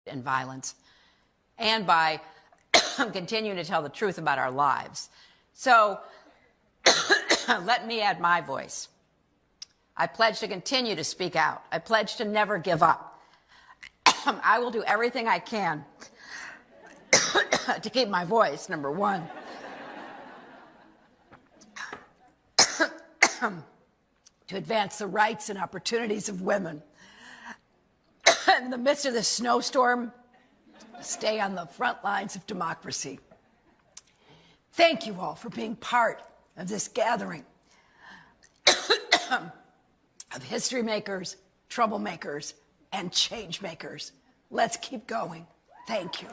and violence, and by continuing to tell the truth about our lives. So let me add my voice. I pledge to continue to speak out. I pledge to never give up. I will do everything I can to keep my voice, number one. To advance the rights and opportunities of women. In the midst of this snowstorm, stay on the front lines of democracy. Thank you all for being part of this gathering of history makers, troublemakers, and change makers. Let's keep going. Thank you.